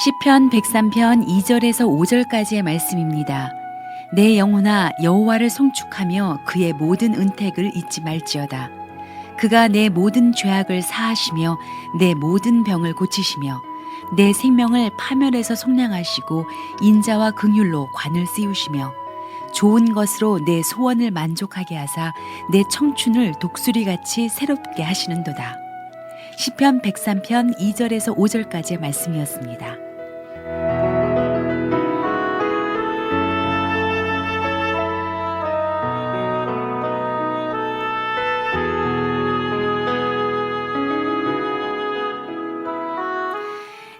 시편 103편 2절에서 5절까지의 말씀입니다. 내 영혼아 여호와를 송축하며 그의 모든 은택을 잊지 말지어다. 그가 내 모든 죄악을 사하시며 내 모든 병을 고치시며 내 생명을 파멸에서 속량하시고 인자와 긍휼로 관을 씌우시며 좋은 것으로 내 소원을 만족하게 하사 내 청춘을 독수리같이 새롭게 하시는도다. 시편 103편 2절에서 5절까지의 말씀이었습니다.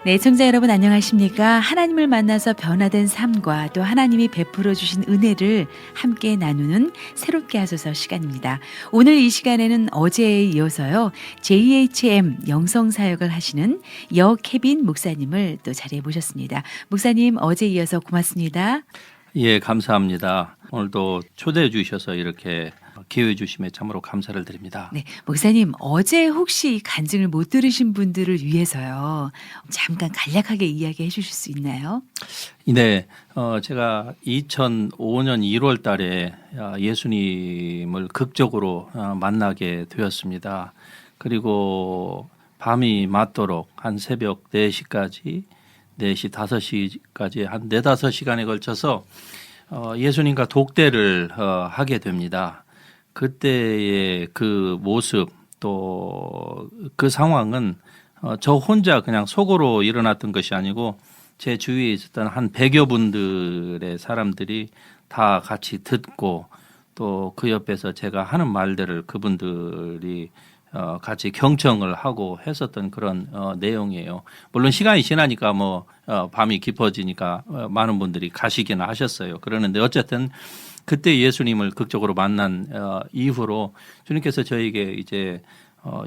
네, 청자 여러분 안녕하십니까? 하나님을 만나서 변화된 삶과 또 하나님이 베풀어 주신 은혜를 함께 나누는 새롭게 하소서 시간입니다. 오늘 이 시간에는 어제에 이어서요. JHM 영성사역을 하시는 여케빈 목사님을 또 자리에 모셨습니다. 목사님 어제 이어서 고맙습니다. 예, 감사합니다. 오늘도 초대해 주셔서 이렇게 기회 주심에 참으로 감사를 드립니다. 네, 목사님 어제 혹시 간증을 못 들으신 분들을 위해서요. 잠깐 간략하게 이야기해 주실 수 있나요? 네, 제가 2005년 1월 달에 예수님을 극적으로 만나게 되었습니다. 그리고 밤이 맞도록 한 새벽 4시까지 4시, 5시까지 한 4, 5시간에 걸쳐서 예수님과 독대를 하게 됩니다. 그때의 그 모습 또 그 상황은 저 혼자 그냥 속으로 일어났던 것이 아니고 제 주위에 있었던 한 100여 분들의 사람들이 다 같이 듣고 또 그 옆에서 제가 하는 말들을 그분들이 같이 경청을 하고 했었던 그런 내용이에요. 물론 시간이 지나니까 밤이 깊어지니까 많은 분들이 가시기는 하셨어요. 그러는데 어쨌든 그때 예수님을 극적으로 만난 이후로 주님께서 저에게 이제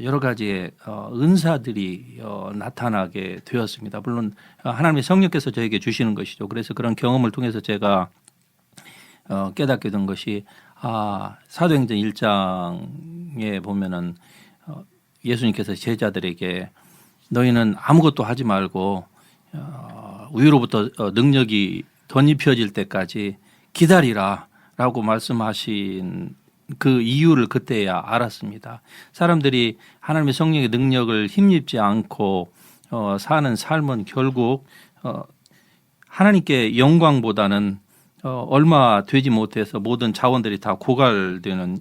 여러 가지의 은사들이 나타나게 되었습니다. 물론 하나님의 성령께서 저에게 주시는 것이죠. 그래서 그런 경험을 통해서 제가 깨닫게 된 것이 사도행전 1장에 보면은 예수님께서 제자들에게 너희는 아무것도 하지 말고 위로부터 능력이 덧입혀질 때까지 기다리라 라고 말씀하신 그 이유를 그때야 알았습니다. 사람들이 하나님의 성령의 능력을 힘입지 않고 사는 삶은 결국 하나님께 영광보다는 얼마 되지 못해서 모든 자원들이 다 고갈되는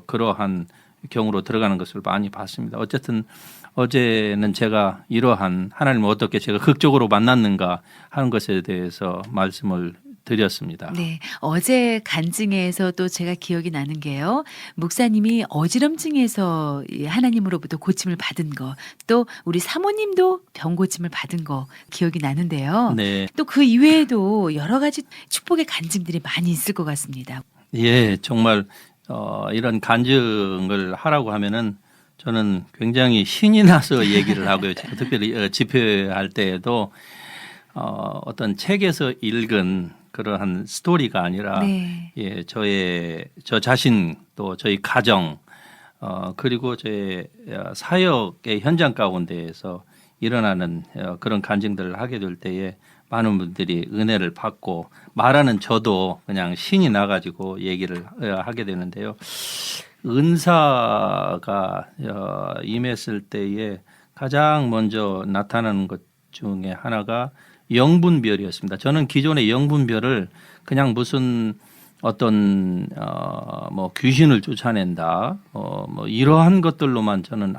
그러한 경우로 들어가는 것을 많이 봤습니다. 어쨌든 어제는 제가 이러한 하나님을 어떻게 제가 극적으로 만났는가 하는 것에 대해서 말씀을 드렸습니다. 네, 어제 간증에서 또 제가 기억이 나는 게요. 목사님이 어지럼증에서 하나님으로부터 고침을 받은 거, 또 우리 사모님도 병 고침을 받은 거 기억이 나는데요. 네. 또 그 이외에도 여러 가지 축복의 간증들이 많이 있을 것 같습니다. 예, 정말 이런 간증을 하라고 하면은 저는 굉장히 신이 나서 얘기를 하고요. 특별히 집회할 때에도 어떤 책에서 읽은 그러한 스토리가 아니라 네. 예, 저 자신 또 저희 가정 그리고 저의 사역의 현장 가운데에서 일어나는 그런 간증들을 하게 될 때에 많은 분들이 은혜를 받고 말하는 저도 그냥 신이 나가지고 얘기를 하게 되는데요. 은사가 임했을 때에 가장 먼저 나타나는 것 중에 하나가 영분별이었습니다. 저는 기존의 영분별을 그냥 무슨 어떤 귀신을 쫓아낸다 이러한 것들로만 저는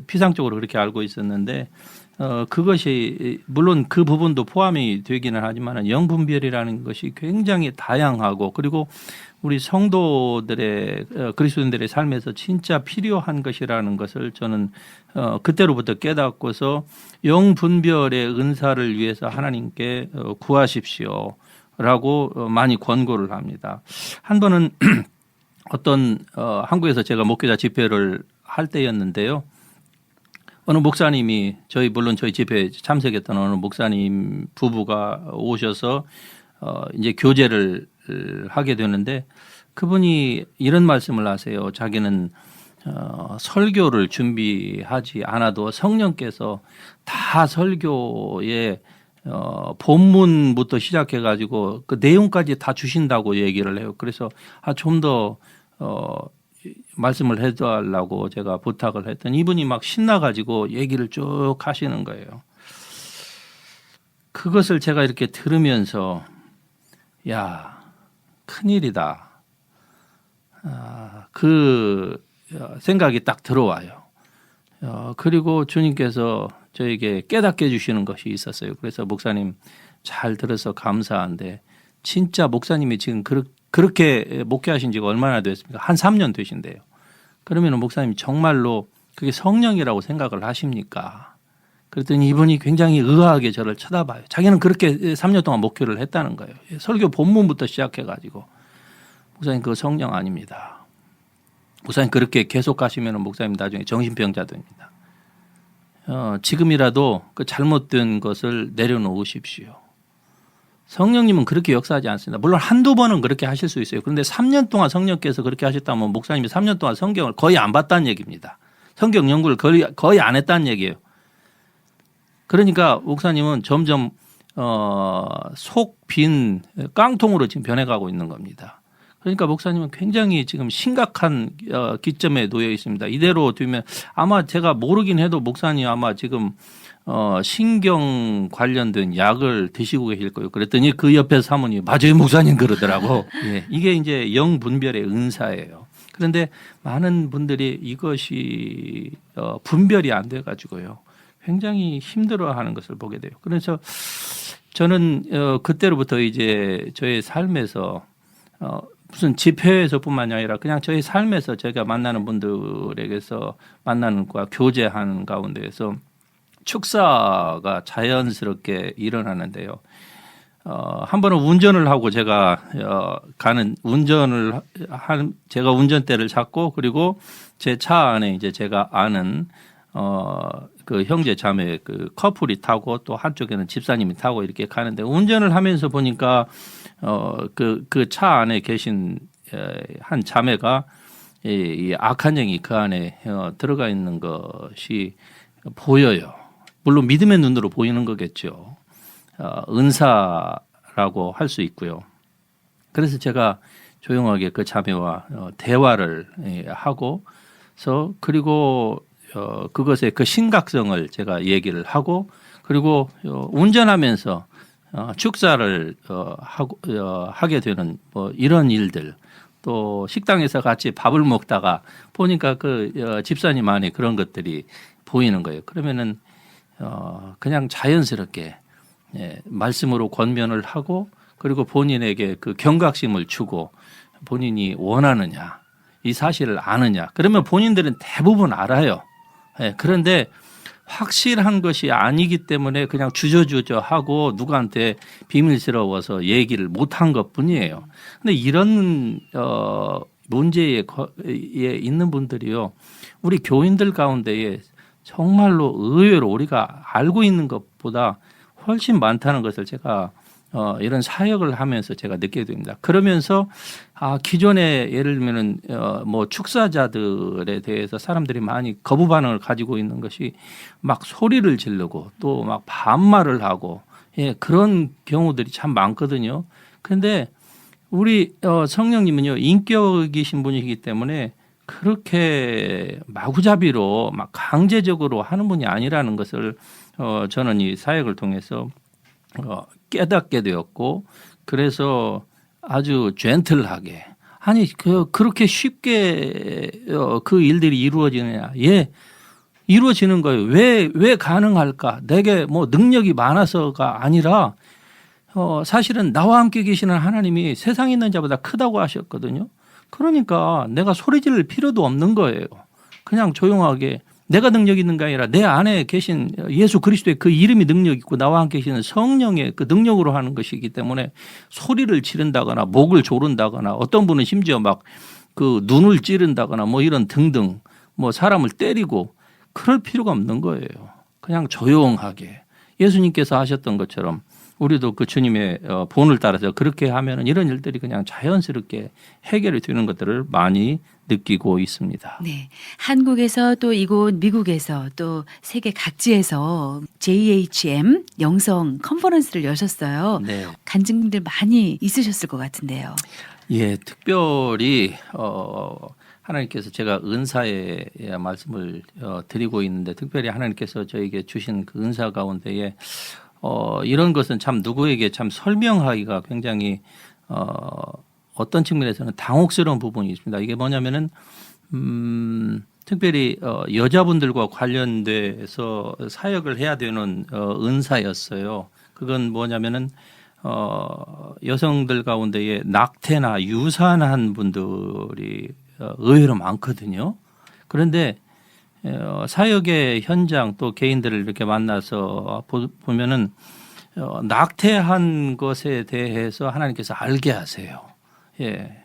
피상적으로 그렇게 알고 있었는데 그것이 물론 그 부분도 포함이 되기는 하지만 영분별이라는 것이 굉장히 다양하고 그리고 우리 성도들의 그리스도인들의 삶에서 진짜 필요한 것이라는 것을 저는 그때로부터 깨닫고서 영분별의 은사를 위해서 하나님께 구하십시오 라고 많이 권고를 합니다. 한 번은 어떤 한국에서 제가 목회자 집회를 할 때였는데요. 어느 목사님이 물론 저희 집회에 참석했던 어느 목사님 부부가 오셔서 이제 교제를 하게 되는데 그분이 이런 말씀을 하세요. 자기는 설교를 준비하지 않아도 성령께서 다 설교에 본문부터 시작해 가지고 그 내용까지 다 주신다고 얘기를 해요. 그래서 좀 더 말씀을 해달라고 제가 부탁을 했더니 이분이 막 신나 가지고 얘기를 쭉 하시는 거예요. 그것을 제가 이렇게 들으면서 야, 큰일이다. 그 생각이 딱 들어와요. 그리고 주님께서 저에게 깨닫게 해주시는 것이 있었어요. 그래서 목사님 잘 들어서 감사한데 진짜 목사님이 지금 그렇게 목회하신 지가 얼마나 됐습니까? 한 3년 되신대요. 그러면 목사님 정말로 그게 성령이라고 생각을 하십니까? 그랬더니 이분이 굉장히 의아하게 저를 쳐다봐요. 자기는 그렇게 3년 동안 목회를 했다는 거예요. 설교 본문부터 시작해가지고 목사님 그거 성령 아닙니다. 목사님 그렇게 계속 가시면 목사님 나중에 정신병자 됩니다. 지금이라도 그 잘못된 것을 내려놓으십시오. 성령님은 그렇게 역사하지 않습니다. 물론 한두 번은 그렇게 하실 수 있어요. 그런데 3년 동안 성령께서 그렇게 하셨다면 목사님이 3년 동안 성경을 거의 안 봤다는 얘기입니다. 성경 연구를 거의 안 했다는 얘기예요. 그러니까 목사님은 점점 속 빈 깡통으로 지금 변해가고 있는 겁니다. 그러니까 목사님은 굉장히 지금 심각한 기점에 놓여 있습니다. 이대로 두면 아마 제가 모르긴 해도 목사님 아마 지금 신경 관련된 약을 드시고 계실 거예요. 그랬더니 그 옆에 사모님이 맞아요 목사님 그러더라고. 예, 이게 이제 영분별의 은사예요. 그런데 많은 분들이 이것이 분별이 안 돼 가지고요. 굉장히 힘들어하는 것을 보게 돼요. 그래서 저는 그때로부터 이제 저의 삶에서 무슨 집회에서뿐만이 아니라 그냥 저희 삶에서 제가 만나는 분들에게서 만나는 과 교제하는 가운데에서 축사가 자연스럽게 일어나는데요. 한 번은 운전을 하고 제가 제가 운전대를 잡고 그리고 제 차 안에 이제 제가 아는 그 형제 자매 그 커플이 타고 또 한쪽에는 집사님이 타고 이렇게 가는데 운전을 하면서 보니까 그 차 안에 계신 한 자매가 이 악한 영이 그 안에 들어가 있는 것이 보여요. 물론 믿음의 눈으로 보이는 거겠죠. 은사라고 할 수 있고요. 그래서 제가 조용하게 그 자매와 대화를 하고서 그리고 그것의 그 심각성을 제가 얘기를 하고 그리고 운전하면서 축사를 하게 되는 뭐 이런 일들 또 식당에서 같이 밥을 먹다가 보니까 그 집사님 안에 그런 것들이 보이는 거예요. 그러면은 그냥 자연스럽게 말씀으로 권면을 하고 그리고 본인에게 그 경각심을 주고 본인이 원하느냐 이 사실을 아느냐 그러면 본인들은 대부분 알아요. 그런데 확실한 것이 아니기 때문에 그냥 주저주저 하고 누구한테 비밀스러워서 얘기를 못한 것뿐이에요. 근데 이런 문제에 있는 분들이요. 우리 교인들 가운데에 정말로 의외로 우리가 알고 있는 것보다 훨씬 많다는 것을 제가 이런 사역을 하면서 제가 느끼게 됩니다. 그러면서 기존에 예를 들면은 뭐 축사자들에 대해서 사람들이 많이 거부 반응을 가지고 있는 것이 막 소리를 지르고 또 막 반말을 하고 그런 경우들이 참 많거든요. 그런데 우리 성령님은요 인격이신 분이기 때문에 그렇게 마구잡이로 막 강제적으로 하는 분이 아니라는 것을 저는 이 사역을 통해서 깨닫게 되었고 그래서 아주 젠틀하게 아니 그렇게 쉽게 그 일들이 이루어지느냐 이루어지는 거예요. 왜 가능할까? 내게 뭐 능력이 많아서가 아니라 사실은 나와 함께 계시는 하나님이 세상에 있는 자보다 크다고 하셨거든요. 그러니까 내가 소리 지를 필요도 없는 거예요. 그냥 조용하게 내가 능력 있는 게 아니라 내 안에 계신 예수 그리스도의 그 이름이 능력 있고 나와 함께 계시는 성령의 그 능력으로 하는 것이기 때문에 소리를 지른다거나 목을 조른다거나 어떤 분은 심지어 막 그 눈을 찌른다거나 뭐 이런 등등 뭐 사람을 때리고 그럴 필요가 없는 거예요. 그냥 조용하게 예수님께서 하셨던 것처럼 우리도 그 주님의 본을 따라서 그렇게 하면은 이런 일들이 그냥 자연스럽게 해결이 되는 것들을 많이 느끼고 있습니다. 네. 한국에서 또 이곳 미국에서 또 세계 각지에서 JHM 영성 컨퍼런스를 여셨어요. 네. 간증들 많이 있으셨을 것 같은데요. 예, 특별히 하나님께서 제가 은사의 말씀을 드리고 있는데 특별히 하나님께서 저에게 주신 그 은사 가운데에 이런 것은 참 누구에게 참 설명하기가 굉장히 어떤 측면에서는 당혹스러운 부분이 있습니다. 이게 뭐냐면은 특별히 여자분들과 관련돼서 사역을 해야 되는 은사였어요. 그건 뭐냐면은 여성들 가운데에 낙태나 유산한 분들이 의외로 많거든요. 그런데 사역의 현장 또 개인들을 이렇게 만나서 보면은 낙태한 것에 대해서 하나님께서 알게 하세요. 예.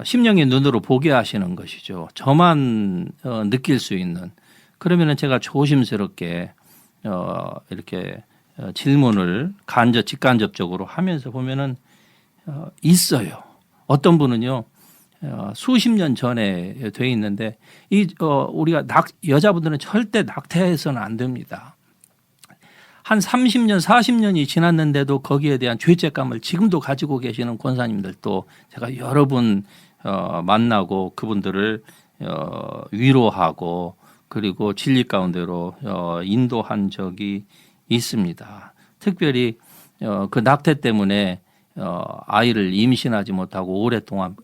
심령의 눈으로 보게 하시는 것이죠. 저만 느낄 수 있는. 그러면은 제가 조심스럽게 이렇게 질문을 직간접적으로 하면서 보면은 있어요. 어떤 분은요. 수십 년 전에 돼 있는데 우리가 여자분들은 절대 낙태해서는 안 됩니다. 한 30년, 40년이 지났는데도 거기에 대한 죄책감을 지금도 가지고 계시는 권사님들도 제가 여러 분 만나고 그분들을 위로하고 그리고 진리 가운데로 인도한 적이 있습니다. 특별히 그 낙태 때문에 아이를 임신하지 못하고 오랫동안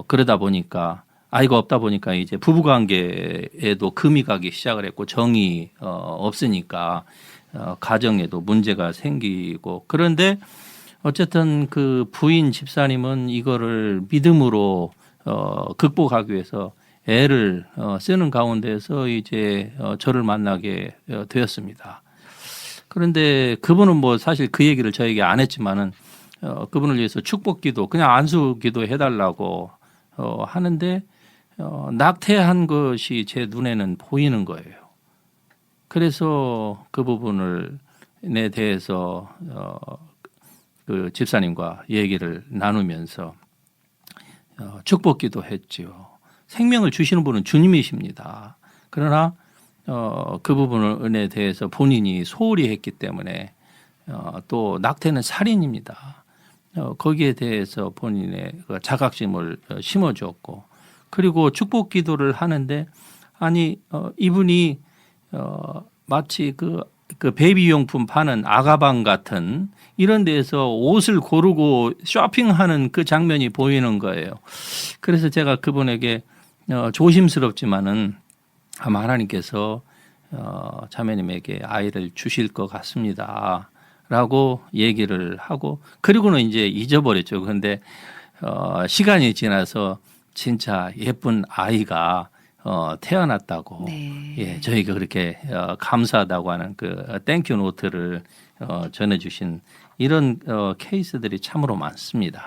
그러다 보니까 아이가 없다 보니까 이제 부부관계에도 금이 가기 시작을 했고 정이 없으니까 가정에도 문제가 생기고 그런데 어쨌든 그 부인 집사님은 이거를 믿음으로 극복하기 위해서 애를 쓰는 가운데서 이제 저를 만나게 되었습니다. 그런데 그분은 뭐 사실 그 얘기를 저에게 안 했지만은 그분을 위해서 축복기도 그냥 안수기도 해달라고 하는데 낙태한 것이 제 눈에는 보이는 거예요. 그래서 그 부분에 대해서 그 집사님과 얘기를 나누면서 축복기도 했지요. 생명을 주시는 분은 주님이십니다. 그러나 그 부분에 대해서 본인이 소홀히 했기 때문에 또 낙태는 살인입니다. 거기에 대해서 본인의 자각심을 심어주었고 그리고 축복 기도를 하는데 아니 이분이 마치 그 베이비용품 파는 아가방 같은 이런 데서 옷을 고르고 쇼핑하는 그 장면이 보이는 거예요. 그래서 제가 그분에게 조심스럽지만은 아마 하나님께서 자매님에게 아이를 주실 것 같습니다. 라고 얘기를 하고 그리고는 이제 잊어버렸죠. 그런데 시간이 지나서 진짜 예쁜 아이가 태어났다고 네. 예, 저희가 그렇게 감사하다고 하는 그 땡큐 노트를 전해주신 이런 케이스들이 참으로 많습니다.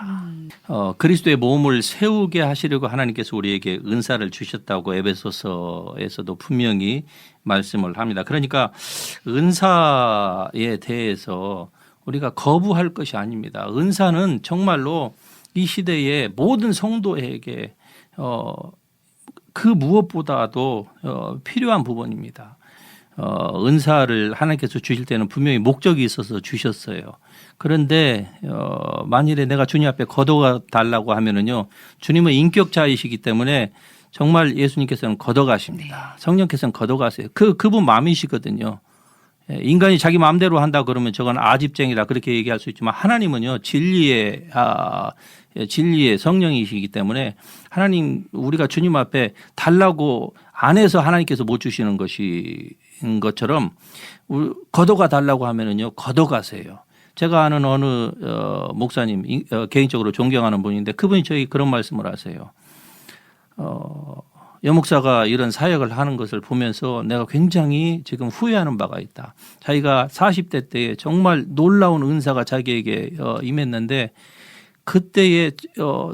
그리스도의 몸을 세우게 하시려고 하나님께서 우리에게 은사를 주셨다고 에베소서에서도 분명히 말씀을 합니다. 그러니까 은사에 대해서 우리가 거부할 것이 아닙니다. 은사는 정말로 이 시대의 모든 성도에게 그 무엇보다도 필요한 부분입니다. 은사를 하나님께서 주실 때는 분명히 목적이 있어서 주셨어요. 그런데 만일에 내가 주님 앞에 걷어가 달라고 하면은요, 주님은 인격자이시기 때문에 정말 예수님께서는 걷어가십니다. 성령께서는 걷어가세요. 그분 마음이시거든요. 인간이 자기 마음대로 한다 그러면 저건 아집쟁이다 그렇게 얘기할 수 있지만 하나님은요 진리의 성령이시기 때문에 하나님 우리가 주님 앞에 달라고 안 해서 하나님께서 못 주시는 것인 것처럼 걷어가 달라고 하면은요 걷어가세요. 제가 아는 어느 목사님 개인적으로 존경하는 분인데 그분이 저희 그런 말씀을 하세요. 여목사가 이런 사역을 하는 것을 보면서 내가 굉장히 지금 후회하는 바가 있다. 자기가 40대 때에 정말 놀라운 은사가 자기에게 임했는데 그때에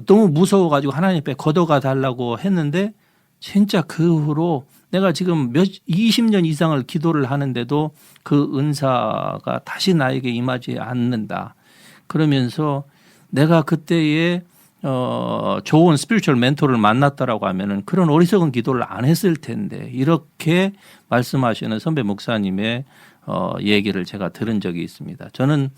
너무 무서워가지고 하나님 앞에 걷어가 달라고 했는데 진짜 그 후로 내가 지금 20년 이상을 기도를 하는데도 그 은사가 다시 나에게 임하지 않는다. 그러면서 내가 그때에 좋은 스피리추얼 멘토를 만났다라고 하면은 그런 어리석은 기도를 안 했을 텐데, 이렇게 말씀하시는 선배 목사님의 얘기를 제가 들은 적이 있습니다. 저는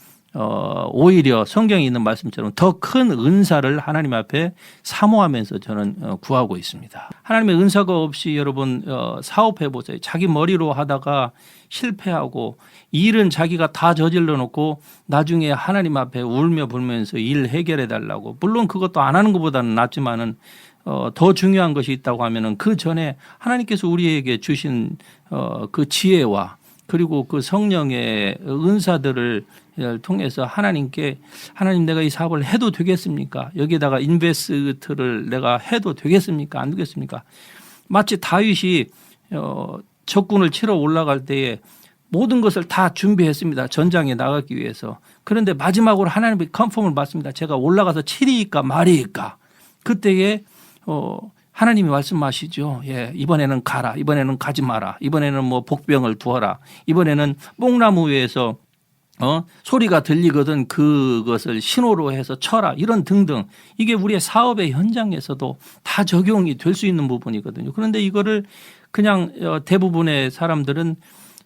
오히려 성경에 있는 말씀처럼 더 큰 은사를 하나님 앞에 사모하면서 저는 구하고 있습니다. 하나님의 은사가 없이 여러분 사업해 보세요. 자기 머리로 하다가 실패하고 일은 자기가 다 저질러 놓고 나중에 하나님 앞에 울며 불면서 일 해결해 달라고. 물론 그것도 안 하는 것보다는 낫지만은 더 중요한 것이 있다고 하면은 그 전에 하나님께서 우리에게 주신 그 지혜와 그리고 그 성령의 은사들을 통해서 하나님께, 하나님 내가 이 사업을 해도 되겠습니까? 여기에다가 인베스트를 내가 해도 되겠습니까? 안 되겠습니까? 마치 다윗이 적군을 치러 올라갈 때에 모든 것을 다 준비했습니다. 전장에 나가기 위해서. 그런데 마지막으로 하나님의 컨펌을 받습니다. 제가 올라가서 치리이까 말이이까. 그때에 하나님이 말씀하시죠. 예, 이번에는 가라. 이번에는 가지 마라. 이번에는 뭐 복병을 두어라. 이번에는 뽕나무 위에서 소리가 들리거든 그것을 신호로 해서 쳐라. 이런 등등. 이게 우리의 사업의 현장에서도 다 적용이 될 수 있는 부분이거든요. 그런데 이거를 그냥 대부분의 사람들은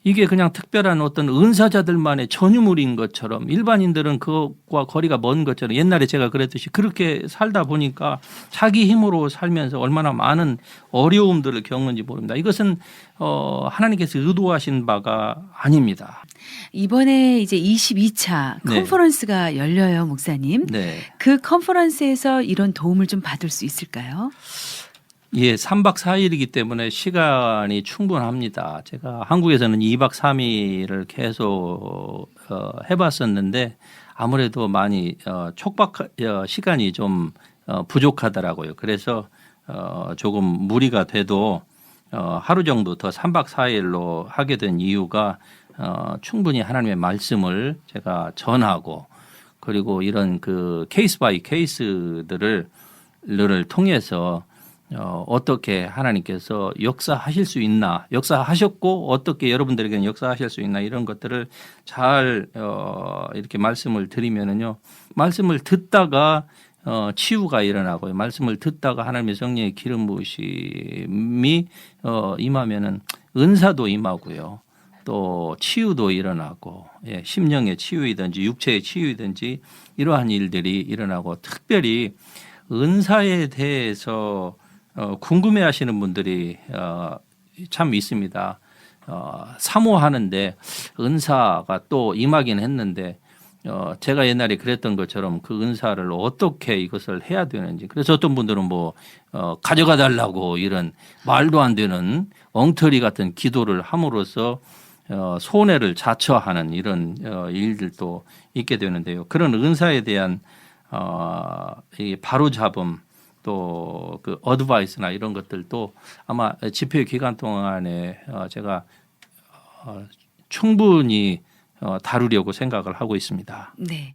이게 그냥 특별한 어떤 은사자들만의 전유물인 것처럼, 일반인들은 그것과 거리가 먼 것처럼, 옛날에 제가 그랬듯이 그렇게 살다 보니까 자기 힘으로 살면서 얼마나 많은 어려움들을 겪는지 모릅니다. 이것은 하나님께서 의도하신 바가 아닙니다. 이번에 이제 22차 네. 컨퍼런스가 열려요, 목사님. 네. 그 컨퍼런스에서 이런 도움을 좀 받을 수 있을까요? 예, 3박 4일이기 때문에 시간이 충분합니다. 제가 한국에서는 2박 3일을 계속 해봤었는데 아무래도 많이 시간이 좀 부족하더라고요. 그래서 조금 무리가 돼도 하루 정도 더 3박 4일로 하게 된 이유가 충분히 하나님의 말씀을 제가 전하고, 그리고 이런 그 케이스 바이 케이스들을 통해서 어떻게 하나님께서 역사하실 수 있나, 역사하셨고 어떻게 여러분들에게는 역사하실 수 있나, 이런 것들을 잘 이렇게 말씀을 드리면은요, 말씀을 듣다가 치유가 일어나고요, 말씀을 듣다가 하나님의 성령의 기름 부으심이 임하면은 은사도 임하고요, 또 치유도 일어나고, 예, 심령의 치유이든지 육체의 치유이든지 이러한 일들이 일어나고, 특별히 은사에 대해서 궁금해하시는 분들이 참 있습니다. 사모하는데 은사가 또 임하긴 했는데 제가 옛날에 그랬던 것처럼 그 은사를 어떻게 이것을 해야 되는지, 그래서 어떤 분들은 뭐 가져가 달라고 이런 말도 안 되는 엉터리 같은 기도를 함으로써 손해를 자처하는 이런 일들도 있게 되는데요. 그런 은사에 대한 이 바로잡음, 또 그 어드바이스나 이런 것들도 아마 집회 기간 동안에 제가 충분히 다루려고 생각을 하고 있습니다. 네.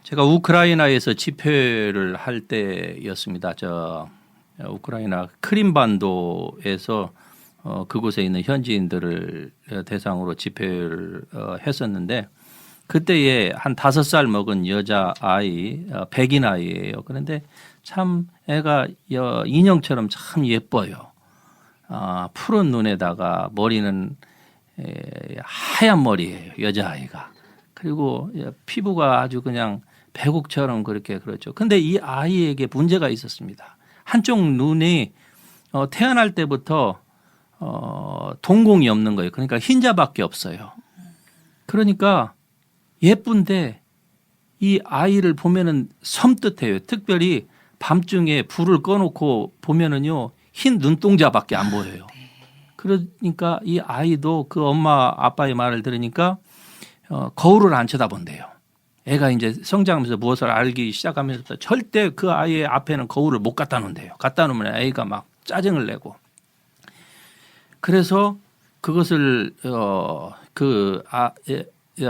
제가 우크라이나에서 집회를 할 때였습니다. 우크라이나 크림반도에서 그곳에 있는 현지인들을 대상으로 집회를 했었는데, 그때에 한 5살 먹은 여자 아이, 백인 아이예요. 그런데 참 애가 인형처럼 참 예뻐요. 푸른 눈에다가 머리는 하얀 머리예요, 여자아이가. 그리고 피부가 아주 그냥 백옥처럼 그렇죠. 근데 이 아이에게 문제가 있었습니다. 한쪽 눈이 태어날 때부터 동공이 없는 거예요. 그러니까 흰자밖에 없어요. 그러니까 예쁜데 이 아이를 보면은 섬뜩해요. 특별히 밤중에 불을 꺼놓고 보면은요, 흰 눈동자밖에 안 보여요. 그러니까 이 아이도 그 엄마 아빠의 말을 들으니까 거울을 안 쳐다본대요. 애가 이제 성장하면서 무엇을 알기 시작하면서 절대 그 아이의 앞에는 거울을 못 갖다 놓는데요. 갖다 놓으면 애가 막 짜증을 내고. 그래서 그것을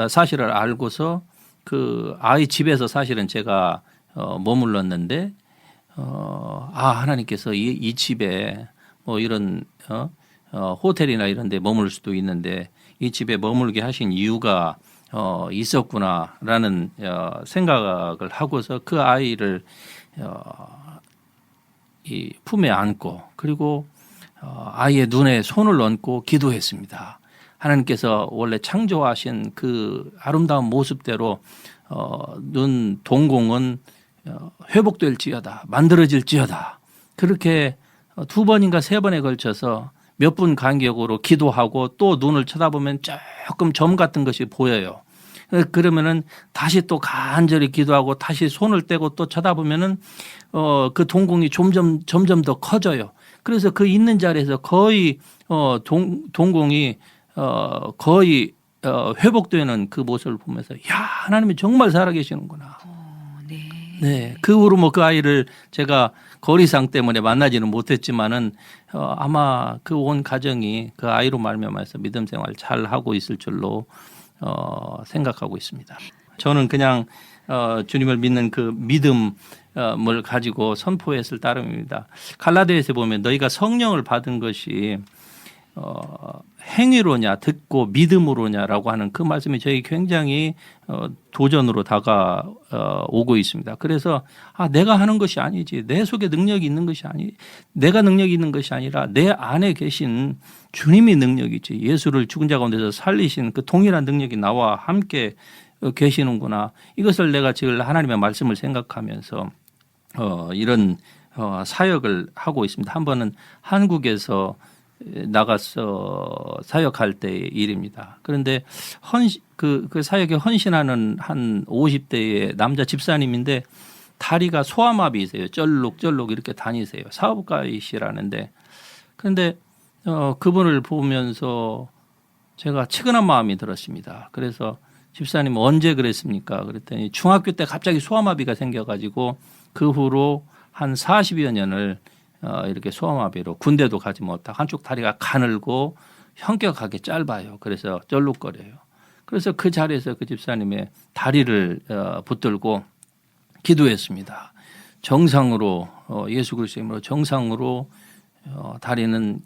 사실을 알고서 그 아이 집에서 사실은 제가 머물렀는데 하나님께서 이 집에 뭐 이런 호텔이나 이런 데 머물 수도 있는데 이 집에 머물게 하신 이유가 있었구나라는 생각을 하고서 그 아이를 이 품에 안고 그리고 아이의 눈에 손을 얹고 기도했습니다. 하나님께서 원래 창조하신 그 아름다운 모습대로 눈 동공은 회복될지어다 만들어질지어다 그렇게 두 번인가 세 번에 걸쳐서 몇 분 간격으로 기도하고 또 눈을 쳐다보면 조금 점 같은 것이 보여요. 그러면은 다시 또 간절히 기도하고 다시 손을 떼고 또 쳐다보면은 그 동공이 점점 더 커져요. 그래서 그 있는 자리에서 거의 동공이 거의 회복되는 그 모습을 보면서 야 하나님이 정말 살아계시는구나. 네. 네, 그 후로 뭐 그 아이를 제가 거리상 때문에 만나지는 못했지만은 아마 그 온 가정이 그 아이로 말미암아서 믿음 생활 잘 하고 있을 줄로 생각하고 있습니다. 저는 그냥 주님을 믿는 그 믿음을 가지고 선포했을 따름입니다. 갈라디아서에 보면 너희가 성령을 받은 것이 행위로냐 듣고 믿음으로냐라고 하는 그 말씀이 저희 굉장히 도전으로 다가오고 있습니다. 그래서 내가 하는 것이 아니지 내 속에 능력이 있는 것이 내가 능력이 있는 것이 아니라 내 안에 계신 주님이 능력이지 예수를 죽은 자 가운데서 살리신 그 동일한 능력이 나와 함께 계시는구나. 이것을 내가 지금 하나님의 말씀을 생각하면서 이런 사역을 하고 있습니다. 한 번은 한국에서 나가서 사역할 때의 일입니다. 그런데 그 사역에 헌신하는 한 50대의 남자 집사님인데 다리가 소아마비이세요. 쩔룩쩔룩 이렇게 다니세요. 사업가이시라는데 그런데 그분을 보면서 제가 측은한 마음이 들었습니다. 그래서 집사님 언제 그랬습니까? 그랬더니 중학교 때 갑자기 소아마비가 생겨가지고 그 후로 한 40여 년을 이렇게 소아마비로 군대도 가지 못하고 한쪽 다리가 가늘고 현격하게 짧아요. 그래서 쩔룩거려요. 그래서 그 자리에서 그 집사님의 다리를 붙들고 기도했습니다. 정상으로 예수 그리스도의 이름으로 정상으로 다리는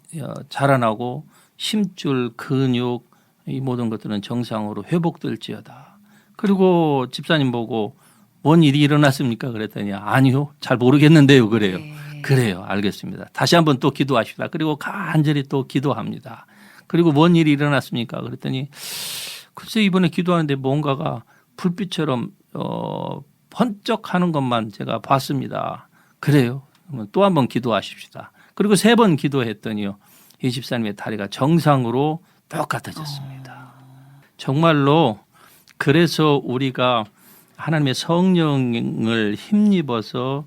자라나고 심줄, 근육 이 모든 것들은 정상으로 회복될지어다. 그리고 집사님 보고 뭔 일이 일어났습니까? 그랬더니 아니요. 잘 모르겠는데요. 그래요. 그래요. 알겠습니다. 다시 한번 또 기도하십시다. 그리고 간절히 또 기도합니다. 그리고 뭔 일이 일어났습니까? 그랬더니 글쎄 이번에 기도하는데 뭔가가 불빛처럼 번쩍하는 것만 제가 봤습니다. 그래요. 그러면 또 한번 기도하십시다. 그리고 3번 기도했더니요. 이 집사님의 다리가 정상으로 똑같아졌습니다. 정말로 그래서 우리가 하나님의 성령을 힘입어서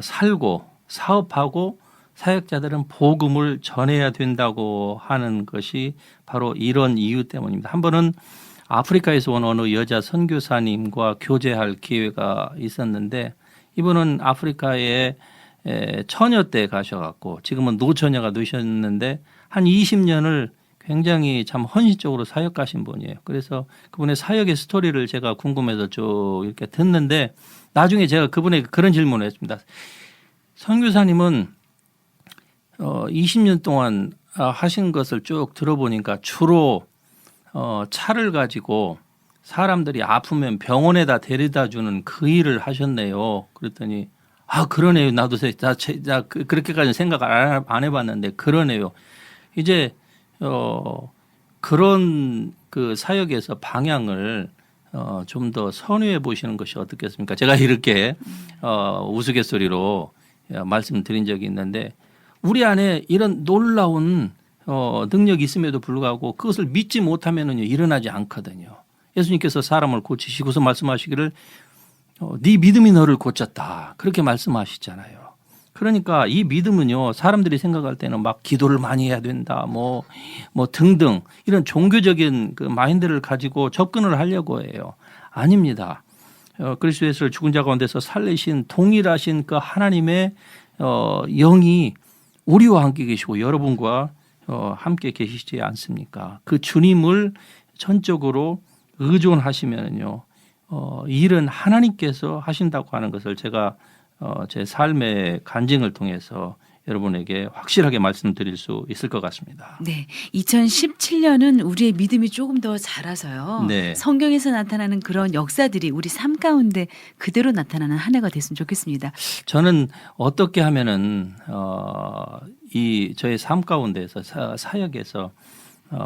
살고 사업하고 사역자들은 복음을 전해야 된다고 하는 것이 바로 이런 이유 때문입니다. 한 번은 아프리카에서 온 어느 여자 선교사님과 교제할 기회가 있었는데 이분은 아프리카에 처녀 때 가셔갖고 지금은 노처녀가 되셨는데 한 20년을 굉장히 참 헌신적으로 사역 가신 분이에요. 그래서 그분의 사역의 스토리를 제가 궁금해서 쭉 이렇게 듣는데 나중에 제가 그분에게 그런 질문을 했습니다. 선교사님은 20년 동안 하신 것을 쭉 들어보니까 주로 차를 가지고 사람들이 아프면 병원에다 데려다 주는 그 일을 하셨네요. 그랬더니 그러네요. 나도 그렇게까지는 생각 안 해봤는데 그러네요. 이제 그런 그 사역에서 방향을 좀 더 선회해 보시는 것이 어떻겠습니까? 제가 이렇게 우스갯소리로 말씀드린 적이 있는데 우리 안에 이런 놀라운 능력이 있음에도 불구하고 그것을 믿지 못하면은요 일어나지 않거든요. 예수님께서 사람을 고치시고서 말씀하시기를 네 믿음이 너를 고쳤다 그렇게 말씀하시잖아요. 그러니까 이 믿음은요 사람들이 생각할 때는 막 기도를 많이 해야 된다 뭐 등등 이런 종교적인 그 마인드를 가지고 접근을 하려고 해요. 아닙니다. 그리스도 예수를 죽은 자 가운데서 살리신 동일하신 그 하나님의 영이 우리와 함께 계시고 여러분과 함께 계시지 않습니까? 그 주님을 전적으로 의존하시면요 일은 하나님께서 하신다고 하는 것을 제가 제 삶의 간증을 통해서 여러분에게 확실하게 말씀드릴 수 있을 것 같습니다. 네, 2017년은 우리의 믿음이 조금 더 자라서요. 네. 성경에서 나타나는 그런 역사들이 우리 삶 가운데 그대로 나타나는 한 해가 됐으면 좋겠습니다. 저는 어떻게 하면은 이 저의 삶 가운데서 사역에서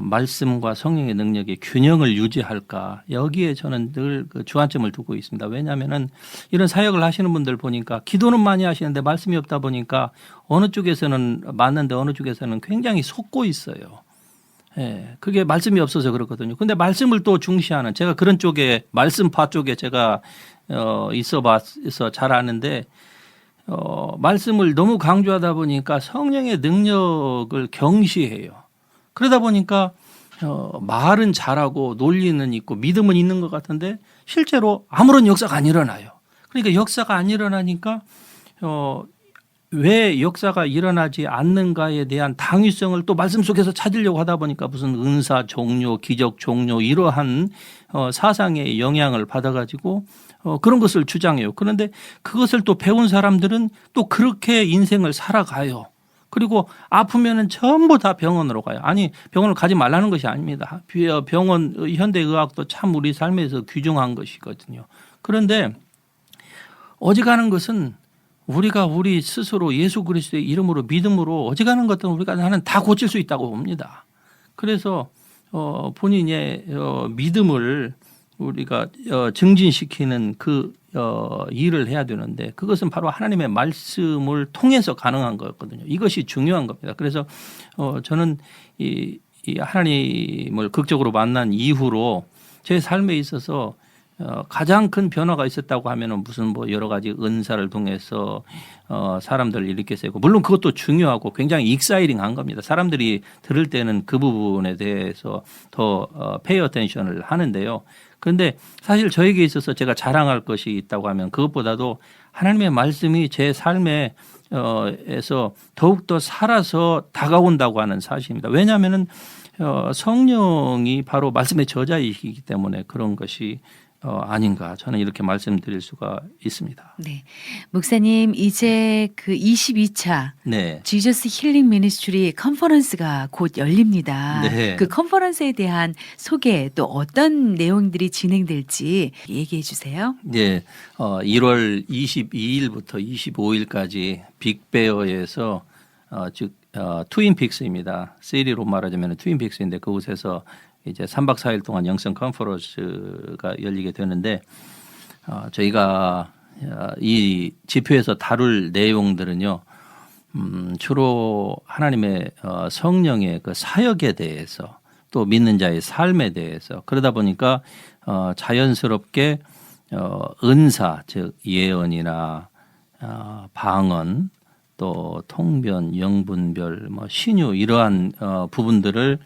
말씀과 성령의 능력의 균형을 유지할까 여기에 저는 늘 그 주안점을 두고 있습니다. 왜냐하면은 이런 사역을 하시는 분들 보니까 기도는 많이 하시는데 말씀이 없다 보니까 어느 쪽에서는 맞는데 어느 쪽에서는 굉장히 속고 있어요. 예, 그게 말씀이 없어서 그렇거든요. 근데 말씀을 또 중시하는 제가 그런 쪽에 말씀파 쪽에 제가 있어봐서 잘 아는데 말씀을 너무 강조하다 보니까 성령의 능력을 경시해요. 그러다 보니까 말은 잘하고 논리는 있고 믿음은 있는 것 같은데 실제로 아무런 역사가 안 일어나요. 그러니까 역사가 안 일어나니까 왜 역사가 일어나지 않는가에 대한 당위성을 또 말씀 속에서 찾으려고 하다 보니까 무슨 은사 종료, 기적 종료 이러한 사상의 영향을 받아가지고 그런 것을 주장해요. 그런데 그것을 또 배운 사람들은 또 그렇게 인생을 살아가요. 그리고 아프면은 전부 다 병원으로 가요. 아니 병원을 가지 말라는 것이 아닙니다. 병원 현대의학도 참 우리 삶에서 귀중한 것이거든요. 그런데 어지간한 것은 우리가 우리 스스로 예수 그리스도의 이름으로 믿음으로 어지간한 것들은 우리가 나는 다 고칠 수 있다고 봅니다. 그래서 본인의 믿음을 우리가 증진시키는 그 일을 해야 되는데 그것은 바로 하나님의 말씀을 통해서 가능한 거거든요. 이것이 중요한 겁니다. 그래서 저는 이 하나님을 극적으로 만난 이후로 제 삶에 있어서 가장 큰 변화가 있었다고 하면은 무슨 뭐 여러 가지 은사를 통해서 사람들을 일으켜 세우고 물론 그것도 중요하고 굉장히 익사이링한 겁니다. 사람들이 들을 때는 그 부분에 대해서 더 페이 어텐션을 하는데요. 그런데 사실 저에게 있어서 제가 자랑할 것이 있다고 하면 그것보다도 하나님의 말씀이 제 삶에 에서 더욱더 살아서 다가온다고 하는 사실입니다. 왜냐하면은 성령이 바로 말씀의 저자이시기 때문에 그런 것이 아닌가 저는 이렇게 말씀드릴 수가 있습니다. 네, 목사님 이제 그 22차 네. 지저스 힐링 미니스트리 컨퍼런스가 곧 열립니다. 네. 그 컨퍼런스에 대한 소개 또 어떤 내용들이 진행될지 얘기해 주세요. 네, 1월 22일부터 25일까지 빅베어에서 즉 트윈픽스입니다. 시리로 말하자면 트윈픽스인데 그곳에서 이제 3박 4일 동안 영성 컨퍼런스가 열리게 되는데 저희가 이 집회에서 다룰 내용들은요. 주로 하나님의 성령의 그 사역에 대해서 또 믿는 자의 삶에 대해서 그러다 보니까 자연스럽게 은사 즉 예언이나 방언 또 통변, 영분별, 뭐 신유 이러한 부분들을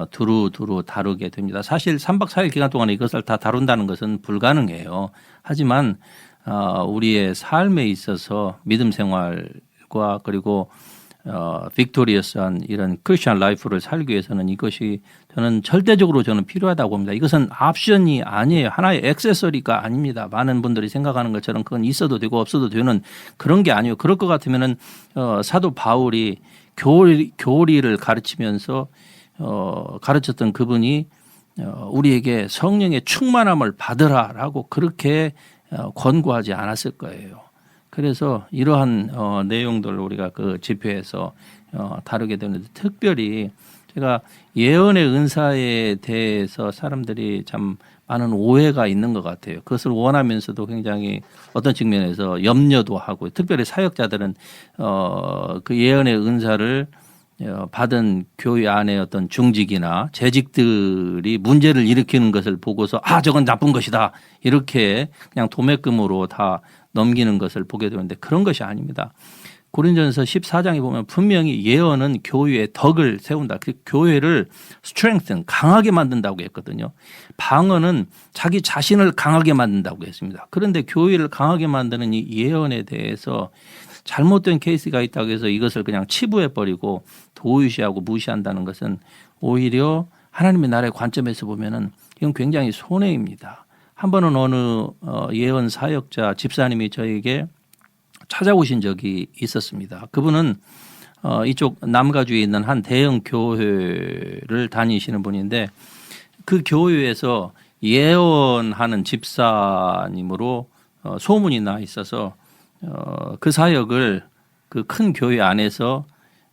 두루두루 다루게 됩니다. 사실 3박 4일 기간 동안에 이것을 다 다룬다는 것은 불가능해요. 하지만 우리의 삶에 있어서 믿음 생활과 그리고 빅토리어스한 이런 크리스천 라이프를 살기 위해서는 이것이 저는 절대적으로 저는 필요하다고 봅니다. 이것은 옵션이 아니에요. 하나의 액세서리가 아닙니다. 많은 분들이 생각하는 것처럼 그건 있어도 되고 없어도 되는 그런 게 아니에요. 그럴 것 같으면은 사도 바울이 교리를 가르치면서 가르쳤던 그분이 우리에게 성령의 충만함을 받으라라고 그렇게 권고하지 않았을 거예요. 그래서 이러한 내용들을 우리가 그 집회에서 다루게 되는데 특별히 제가 예언의 은사에 대해서 사람들이 참 많은 오해가 있는 것 같아요. 그것을 원하면서도 굉장히 어떤 측면에서 염려도 하고 특별히 사역자들은 그 예언의 은사를 받은 교회 안에 어떤 중직이나 재직들이 문제를 일으키는 것을 보고서 저건 나쁜 것이다 이렇게 그냥 도매금으로 다 넘기는 것을 보게 되는데 그런 것이 아닙니다. 고린도전서 14장에 보면 분명히 예언은 교회의 덕을 세운다. 그 교회를 strengthen, 강하게 만든다고 했거든요. 방언은 자기 자신을 강하게 만든다고 했습니다. 그런데 교회를 강하게 만드는 이 예언에 대해서 잘못된 케이스가 있다고 해서 이것을 그냥 치부해버리고 도의시하고 무시한다는 것은 오히려 하나님의 나라의 관점에서 보면은 이건 굉장히 손해입니다. 한 번은 어느 예언 사역자 집사님이 저에게 찾아오신 적이 있었습니다. 그분은 이쪽 남가주에 있는 한 대형 교회를 다니시는 분인데 그 교회에서 예언하는 집사님으로 소문이 나 있어서 그 사역을 그 큰 교회 안에서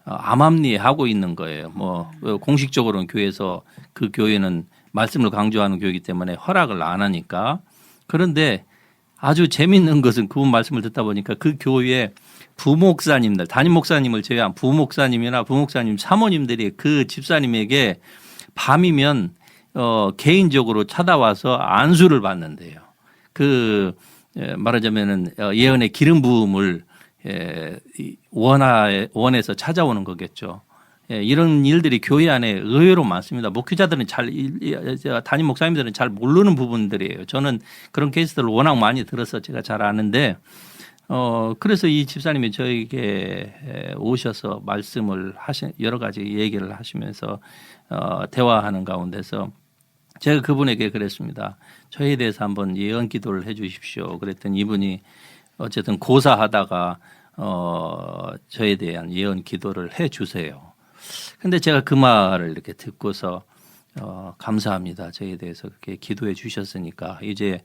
암암리하고 있는 거예요. 뭐 공식적으로는 교회에서 그 교회는 말씀을 강조하는 교회이기 때문에 허락을 안 하니까. 그런데 아주 재밌는 것은 그분 말씀을 듣다 보니까 그 교회 부목사님들, 담임 목사님을 제외한 부목사님이나 부목사님 사모님들이 그 집사님에게 밤이면 개인적으로 찾아와서 안수를 받는데요. 그 말하자면은 예언의 기름 부음을 원해서 찾아오는 거겠죠. 이런 일들이 교회 안에 의외로 많습니다. 목회자들은 담임 목사님들은 잘 모르는 부분들이에요. 저는 그런 케이스들을 워낙 많이 들어서 제가 잘 아는데, 그래서 이 집사님이 저에게 오셔서 말씀을 여러 가지 얘기를 하시면서, 대화하는 가운데서 제가 그분에게 그랬습니다. 저에 대해서 한번 예언 기도를 해 주십시오. 그랬더니 이분이 어쨌든 고사하다가, 저에 대한 예언 기도를 해 주세요. 근데 제가 그 말을 이렇게 듣고서 감사합니다. 저에 대해서 그렇게 기도해 주셨으니까 이제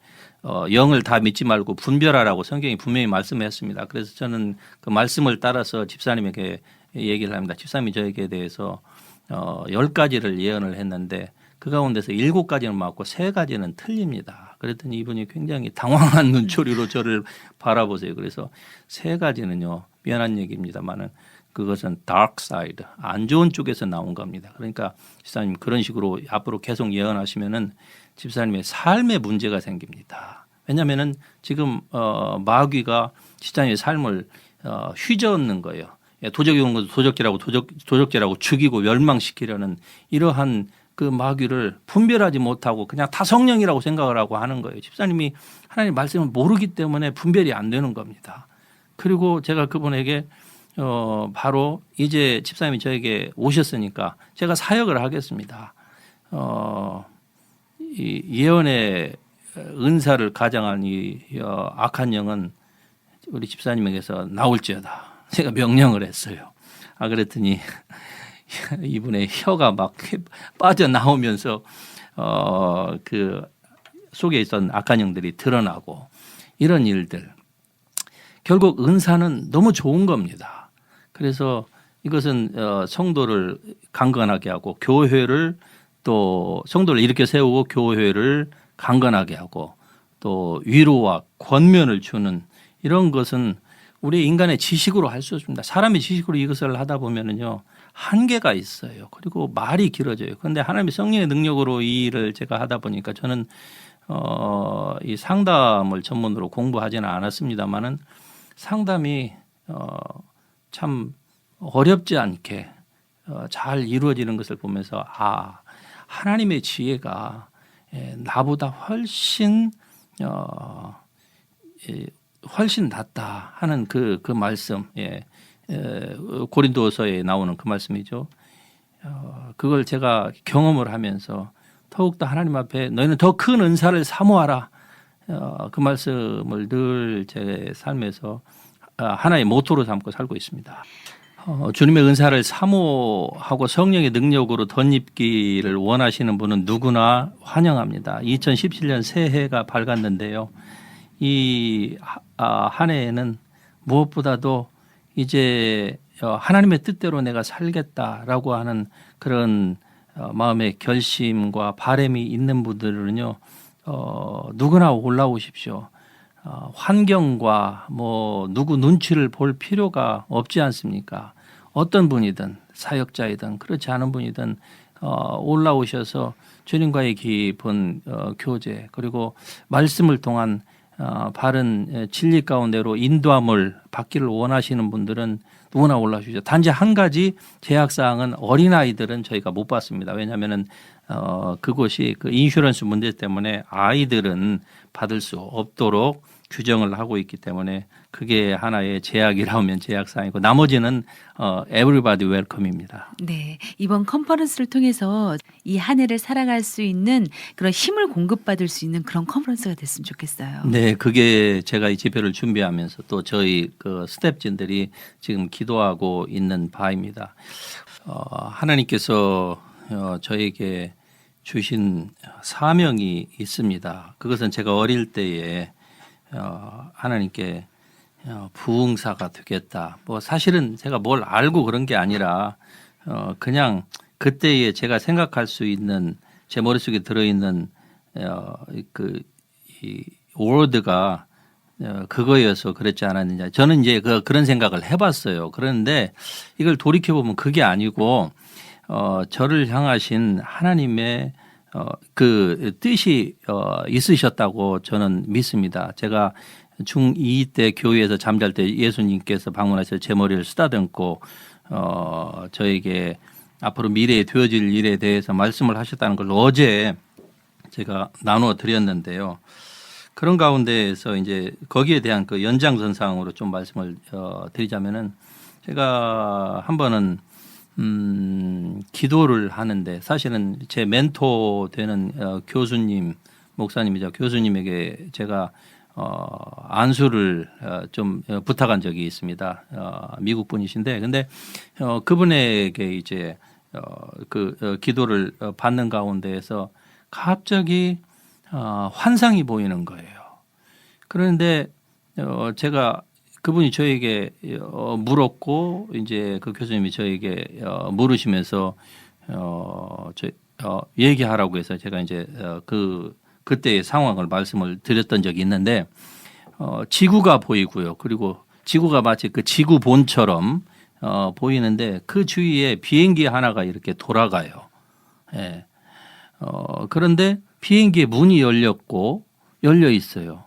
영을 다 믿지 말고 분별하라고 성경이 분명히 말씀했습니다. 그래서 저는 그 말씀을 따라서 집사님에게 얘기를 합니다. 집사님이 저에게 대해서 10가지를 예언을 했는데 그 가운데서 7가지는 맞고 3가지는 틀립니다. 그랬더니 이분이 굉장히 당황한 눈초리로 저를 바라보세요. 그래서 3가지는요, 미안한 얘기입니다만은 그것은 dark side, 안 좋은 쪽에서 나온 겁니다. 그러니까 집사님 그런 식으로 앞으로 계속 예언하시면은 집사님의 삶에 문제가 생깁니다. 왜냐하면은 지금 마귀가 집사님의 삶을 휘저는 거예요. 도적이 온 것도 도적질하고 죽이고 멸망시키려는 이러한 그 마귀를 분별하지 못하고 그냥 다 성령이라고 생각을 하고 하는 거예요. 집사님이 하나님 말씀을 모르기 때문에 분별이 안 되는 겁니다. 그리고 제가 그분에게 바로 이제 집사님이 저에게 오셨으니까 제가 사역을 하겠습니다. 이 예언의 은사를 가장한 이 악한 영은 우리 집사님에게서 나올지어다. 제가 명령을 했어요. 그랬더니 이분의 혀가 막 빠져나오면서 그 속에 있던 악한 영들이 드러나고 이런 일들. 결국 은사는 너무 좋은 겁니다. 그래서 이것은 성도를 강건하게 하고 교회를 또 성도를 일으켜 세우고 교회를 강건하게 하고 또 위로와 권면을 주는 이런 것은 우리 인간의 지식으로 할 수 없습니다. 사람의 지식으로 이것을 하다 보면은요 한계가 있어요. 그리고 말이 길어져요. 그런데 하나님의 성령의 능력으로 이 일을 제가 하다 보니까 저는 이 상담을 전문으로 공부하지는 않았습니다만은 상담이 참 어렵지 않게 잘 이루어지는 것을 보면서 하나님의 지혜가 나보다 훨씬 낫다 하는 그 말씀, 고린도서에 나오는 그 말씀이죠. 그걸 제가 경험을 하면서 더욱더 하나님 앞에 너희는 더 큰 은사를 사모하라. 그 말씀을 늘 제 삶에서 하나의 모토로 삼고 살고 있습니다. 주님의 은사를 사모하고 성령의 능력으로 덧입기를 원하시는 분은 누구나 환영합니다. 2017년 새해가 밝았는데요. 이 한 해에는 무엇보다도 이제 하나님의 뜻대로 내가 살겠다라고 하는 그런 마음의 결심과 바람이 있는 분들은요, 누구나 올라오십시오. 환경과 누구 눈치를 볼 필요가 없지 않습니까? 어떤 분이든 사역자이든 그렇지 않은 분이든 올라오셔서 주님과의 깊은 교제 그리고 말씀을 통한 바른 진리 가운데로 인도함을 받기를 원하시는 분들은 누구나 올라오시죠. 단지 한 가지 제약사항은 어린아이들은 저희가 못 받습니다. 왜냐하면은 그곳이 그 인슈런스 문제 때문에 아이들은 받을 수 없도록 규정을 하고 있기 때문에 그게 하나의 제약이라면 제약사항이고 나머지는 everybody welcome입니다. 네, 이번 컨퍼런스를 통해서 이 한 해를 살아갈 수 있는 그런 힘을 공급받을 수 있는 그런 컨퍼런스가 됐으면 좋겠어요. 네, 그게 제가 이 집회를 준비하면서 또 저희 그 스태프진들이 지금 기도하고 있는 바입니다. 하나님께서 저에게 주신 사명이 있습니다. 그것은 제가 어릴 때에 하나님께 부흥사가 되겠다. 뭐 사실은 제가 뭘 알고 그런 게 아니라 그냥 그때에 제가 생각할 수 있는 제 머릿속에 들어있는 이 워드가 그거여서 그랬지 않았느냐. 저는 이제 그런 생각을 해봤어요. 그런데 이걸 돌이켜보면 그게 아니고 저를 향하신 하나님의 그 뜻이 있으셨다고 저는 믿습니다. 제가 중2 때 교회에서 잠잘 때 예수님께서 방문하셔서 제 머리를 쓰다듬고 저에게 앞으로 미래에 되어질 일에 대해서 말씀을 하셨다는 걸 어제 제가 나누어 드렸는데요. 그런 가운데에서 이제 거기에 대한 그 연장선상으로 좀 말씀을 드리자면은 제가 한 번은 기도를 하는데 사실은 제 멘토 되는 교수님, 목사님이자 교수님에게 제가 안수를 좀 부탁한 적이 있습니다. 미국 분이신데, 근데 그분에게 이제 기도를 받는 가운데에서 갑자기 환상이 보이는 거예요. 그런데 제가 그분이 저에게 물었고 이제 그 교수님이 저에게 물으시면서 얘기하라고 해서 제가 이제 그때의 상황을 말씀을 드렸던 적이 있는데 지구가 보이고요. 그리고 지구가 마치 그 지구본처럼 보이는데 그 주위에 비행기 하나가 이렇게 돌아가요. 예. 그런데 비행기의 문이 열려 있어요.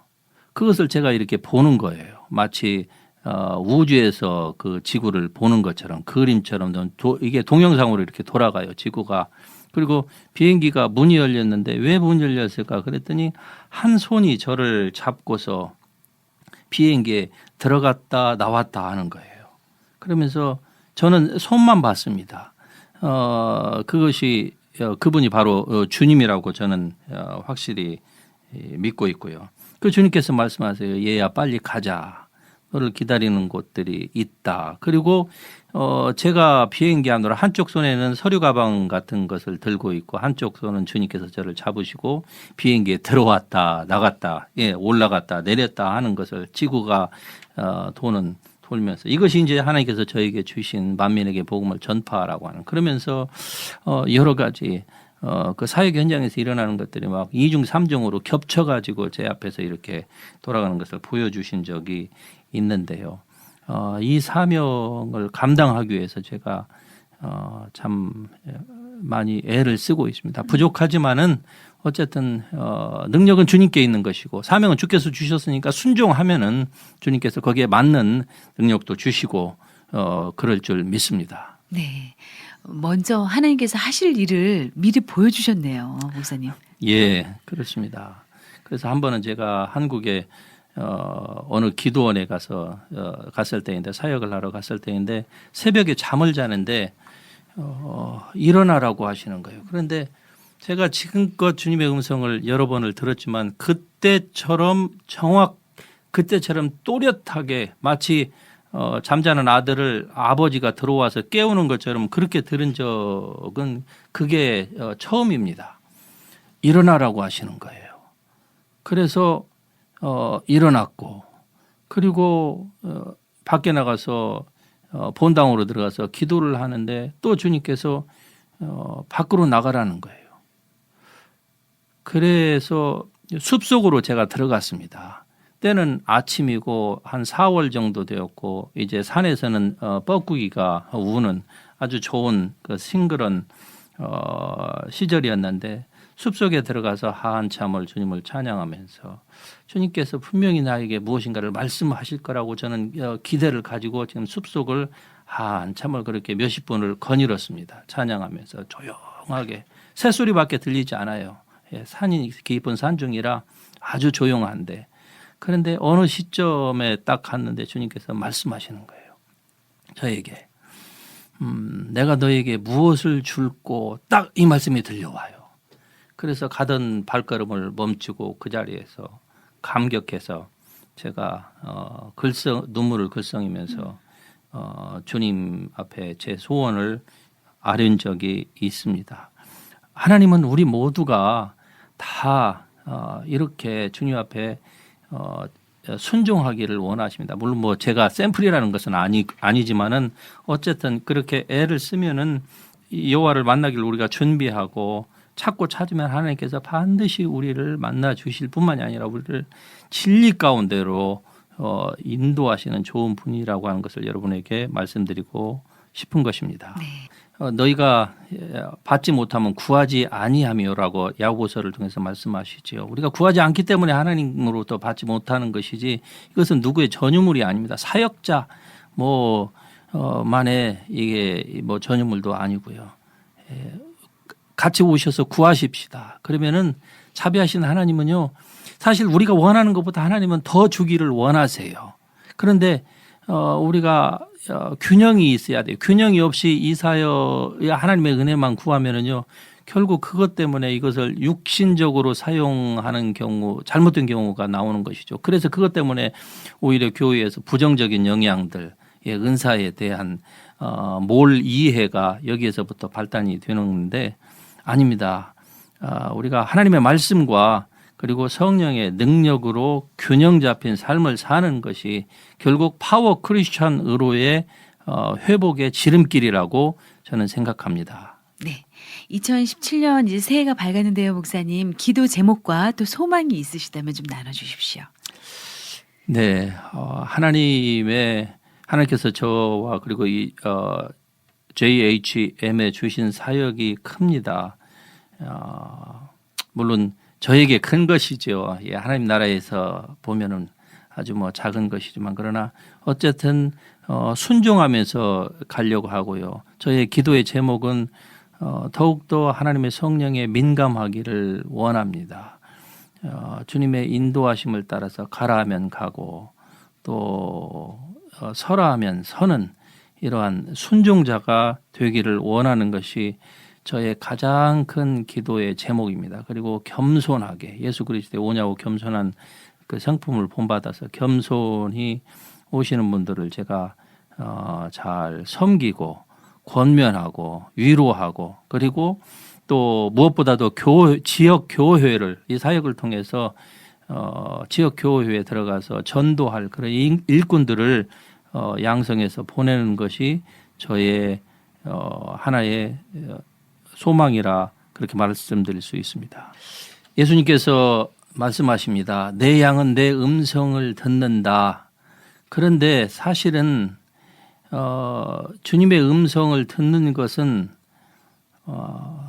그것을 제가 이렇게 보는 거예요. 마치 우주에서 그 지구를 보는 것처럼 그림처럼 이게 동영상으로 이렇게 돌아가요. 지구가. 그리고 비행기가 문이 열렸는데 왜 문이 열렸을까 그랬더니 한 손이 저를 잡고서 비행기에 들어갔다 나왔다 하는 거예요. 그러면서 저는 손만 봤습니다. 그것이 그분이 바로 주님이라고 저는 확실히 믿고 있고요. 그 주님께서 말씀하세요. 얘야 빨리 가자. 너를 기다리는 곳들이 있다. 그리고 제가 비행기 안으로 한쪽 손에는 서류 가방 같은 것을 들고 있고 한쪽 손은 주님께서 저를 잡으시고 비행기에 들어왔다 나갔다 올라갔다 내렸다 하는 것을 지구가 돌면서 이것이 이제 하나님께서 저에게 주신 만민에게 복음을 전파하라고 하는 그러면서 여러 가지 그 사역 현장에서 일어나는 것들이 막 2중 3중으로 겹쳐가지고 제 앞에서 이렇게 돌아가는 것을 보여주신 적이 있는데요. 이 사명을 감당하기 위해서 제가 참 많이 애를 쓰고 있습니다. 부족하지만은 어쨌든 능력은 주님께 있는 것이고 사명은 주께서 주셨으니까 순종하면은 주님께서 거기에 맞는 능력도 주시고 그럴 줄 믿습니다. 네. 먼저 하나님께서 하실 일을 미리 보여주셨네요, 목사님. 예, 그렇습니다. 그래서 한 번은 제가 한국에 어느 기도원에 갔을 때인데 사역을 하러 갔을 때인데 새벽에 잠을 자는데 일어나라고 하시는 거예요. 그런데 제가 지금껏 주님의 음성을 여러 번을 들었지만 그때처럼 또렷하게 마치 잠자는 아들을 아버지가 들어와서 깨우는 것처럼 그렇게 들은 적은 그게 처음입니다. 일어나라고 하시는 거예요. 그래서 일어났고 그리고 밖에 나가서 본당으로 들어가서 기도를 하는데 또 주님께서 밖으로 나가라는 거예요. 그래서 숲속으로 제가 들어갔습니다. 때는 아침이고 한 4월 정도 되었고 이제 산에서는 뻐꾸기가 우는 아주 좋은 그 싱그런 시절이었는데 숲속에 들어가서 한참을 주님을 찬양하면서 주님께서 분명히 나에게 무엇인가를 말씀하실 거라고 저는 기대를 가지고 지금 숲속을 한참을 그렇게 몇십 분을 거닐었습니다. 찬양하면서 조용하게 새소리밖에 들리지 않아요. 산이 깊은 산중이라 아주 조용한데 그런데 어느 시점에 딱 갔는데 주님께서 말씀하시는 거예요. 저에게 내가 너에게 무엇을 줄고 딱 이 말씀이 들려와요. 그래서 가던 발걸음을 멈추고 그 자리에서 감격해서 제가 눈물을 글썽이면서 주님 앞에 제 소원을 아뢰은 적이 있습니다. 하나님은 우리 모두가 다 이렇게 주님 앞에 순종하기를 원하십니다. 물론 뭐 제가 샘플이라는 것은 아니지만은 어쨌든 그렇게 애를 쓰면은 여호와를 만나기를 우리가 준비하고 찾고 찾으면 하나님께서 반드시 우리를 만나 주실 뿐만이 아니라 우리를 진리 가운데로 인도하시는 좋은 분이라고 하는 것을 여러분에게 말씀드리고 싶은 것입니다. 네. 너희가 받지 못하면 구하지 아니하며라고 야고보서를 통해서 말씀하시지요. 우리가 구하지 않기 때문에 하나님으로부터 받지 못하는 것이지 이것은 누구의 전유물이 아닙니다. 사역자 만의 이게 뭐 전유물도 아니고요. 같이 오셔서 구하십시다. 그러면은 자비하신 하나님은요. 사실 우리가 원하는 것보다 하나님은 더 주기를 원하세요. 그런데 우리가 균형이 있어야 돼요. 균형이 없이 이 사역에 하나님의 은혜만 구하면은요. 결국 그것 때문에 이것을 육신적으로 사용하는 경우 잘못된 경우가 나오는 것이죠. 그래서 그것 때문에 오히려 교회에서 부정적인 영향들, 은사에 대한 몰 이해가 여기에서부터 발단이 되는데 아닙니다. 우리가 하나님의 말씀과 그리고 성령의 능력으로 균형 잡힌 삶을 사는 것이 결국 파워 크리스천으로의 회복의 지름길이라고 저는 생각합니다. 네. 2017년 이제 새해가 밝았는데요, 목사님. 기도 제목과 또 소망이 있으시다면 좀 나눠주십시오. 네. 하나님께서 저와 그리고 이 JHM에 주신 사역이 큽니다. 물론 저에게 큰 것이죠. 하나님 나라에서 보면은 아주 뭐 작은 것이지만 그러나 어쨌든 순종하면서 가려고 하고요. 저의 기도의 제목은 더욱더 하나님의 성령에 민감하기를 원합니다. 주님의 인도하심을 따라서 가라 하면 가고 또 서라 하면 서는 이러한 순종자가 되기를 원하는 것이 저의 가장 큰 기도의 제목입니다. 그리고 겸손하게 예수 그리스도의 오냐고 겸손한 그 성품을 본받아서 겸손히 오시는 분들을 제가 잘 섬기고 권면하고 위로하고 그리고 또 무엇보다도 지역 교회를 이 사역을 통해서 지역 교회에 들어가서 전도할 그런 일꾼들을 양성해서 보내는 것이 저의 하나의 소망이라 그렇게 말씀드릴 수 있습니다. 예수님께서 말씀하십니다. 내 양은 내 음성을 듣는다. 그런데 사실은 주님의 음성을 듣는 것은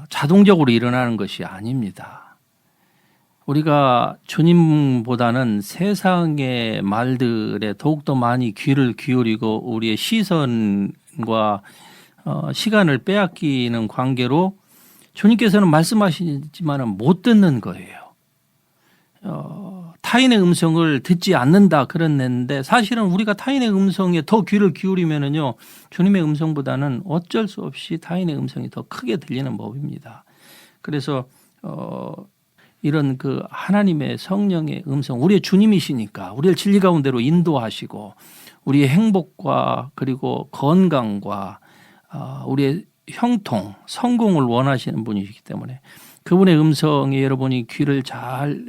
자동적으로 일어나는 것이 아닙니다. 우리가 주님보다는 세상의 말들에 더욱더 많이 귀를 기울이고 우리의 시선과 시간을 빼앗기는 관계로 주님께서는 말씀하시지만 못 듣는 거예요. 타인의 음성을 듣지 않는다 그랬는데 사실은 우리가 타인의 음성에 더 귀를 기울이면은요 주님의 음성보다는 어쩔 수 없이 타인의 음성이 더 크게 들리는 법입니다. 그래서 이런 그 하나님의 성령의 음성, 우리의 주님이시니까 우리를 진리 가운데로 인도하시고 우리의 행복과 그리고 건강과 우리의 형통, 성공을 원하시는 분이시기 때문에 그분의 음성에 여러분이 귀를 잘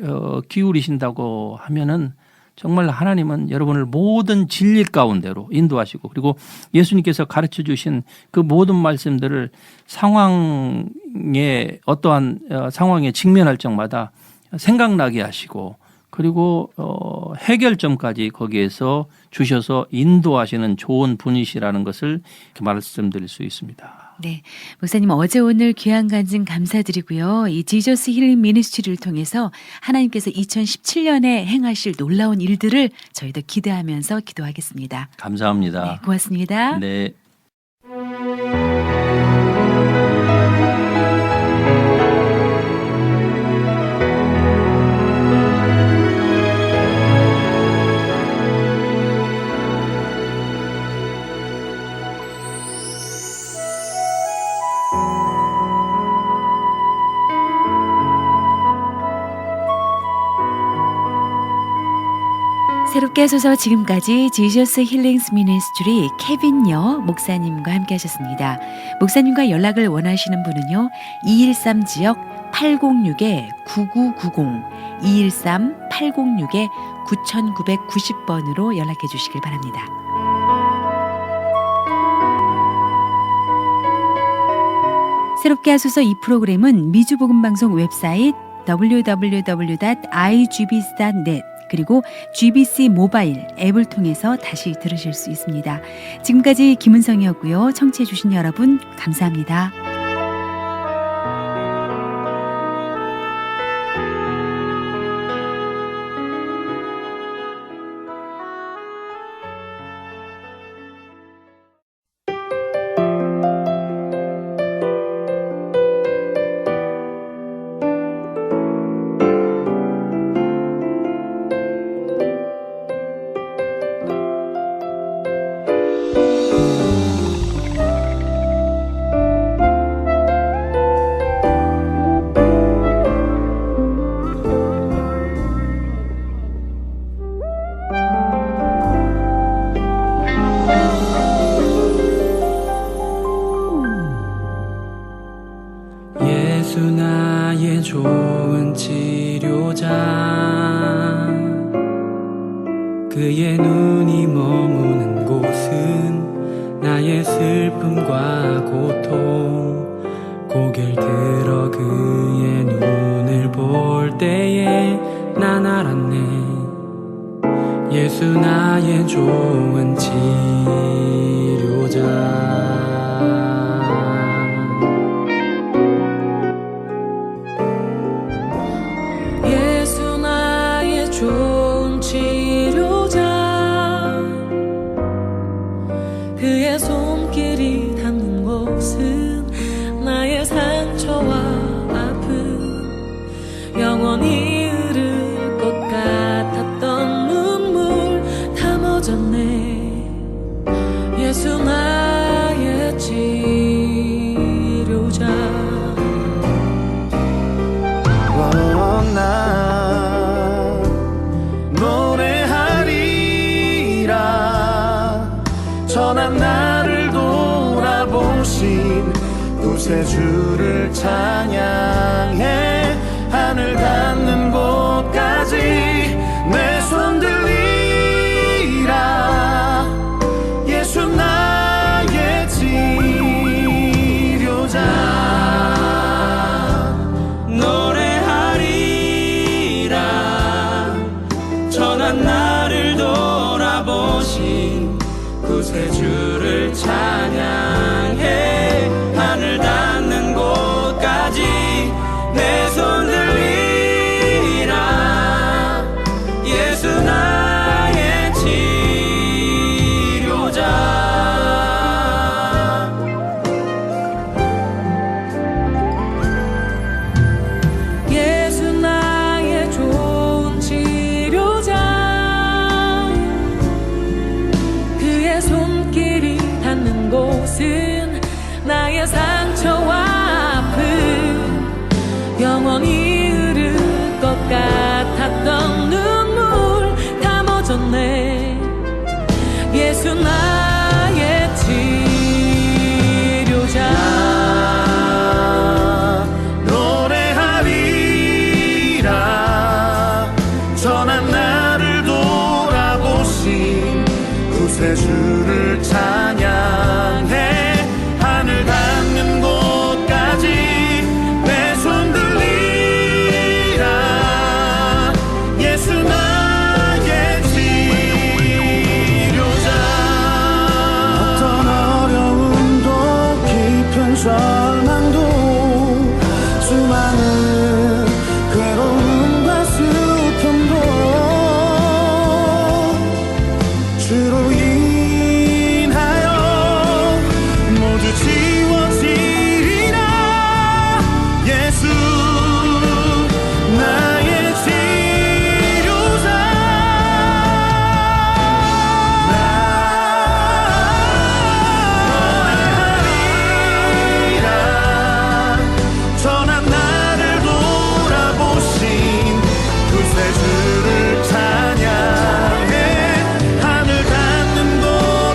기울이신다고 하면은 정말 하나님은 여러분을 모든 진리 가운데로 인도하시고 그리고 예수님께서 가르쳐 주신 그 모든 말씀들을 상황에 어떠한 상황에 직면할 적마다 생각나게 하시고 그리고 해결점까지 거기에서 주셔서 인도하시는 좋은 분이시라는 것을 말씀드릴 수 있습니다. 네, 목사님 어제 오늘 귀한 간증 감사드리고요. 이 지저스 힐링 미니스트리를 통해서 하나님께서 2017년에 행하실 놀라운 일들을 저희도 기대하면서 기도하겠습니다. 감사합니다. 네, 고맙습니다. 네. 새롭게 하소서 지금까지 지저스 힐링스 미니스트리 케빈여 목사님과 함께 하셨습니다. 목사님과 연락을 원하시는 분은요. 213 지역 806-9990 213-806-9990번으로 연락해 주시길 바랍니다. 새롭게 하소서 이 프로그램은 미주복음방송 웹사이트 www.igbc.net 그리고 GBC 모바일 앱을 통해서 다시 들으실 수 있습니다. 지금까지 김은성이었고요. 청취해 주신 여러분 감사합니다. 예수 나의 좋은 치료자 그의 눈이 머무는 곳은 나의 슬픔과 고통 고개를 들어 그의 눈을 볼 때에 난 알았네 예수 나의 좋은 치료자 좋은 치료자 그의 손길이 닿는 곳은 나의 상처와 아픔 영원히 흐를 것 같았던 눈물 다 멎었네 예수 나의 치료자 선한 나를 돌아보신 구세주를 찬양해 하늘 닿는 곳까지 내 손 들리라 예수 나의 치료자 노래하리라 선한 나를 돌아보신 구세주를 찬양해 하늘 닿는 곳까지 내 손 들리라 예수 나의 치료자 예수 나의 좋은 치료자 그의 손길이 닿는 곳은 나의 상처와 아픔 영원히 흐를 것 같았던 눈물 다 멎었네 예수 나의 치료자 노래하리라 선한 나를 돌아보신 구세주를 찬양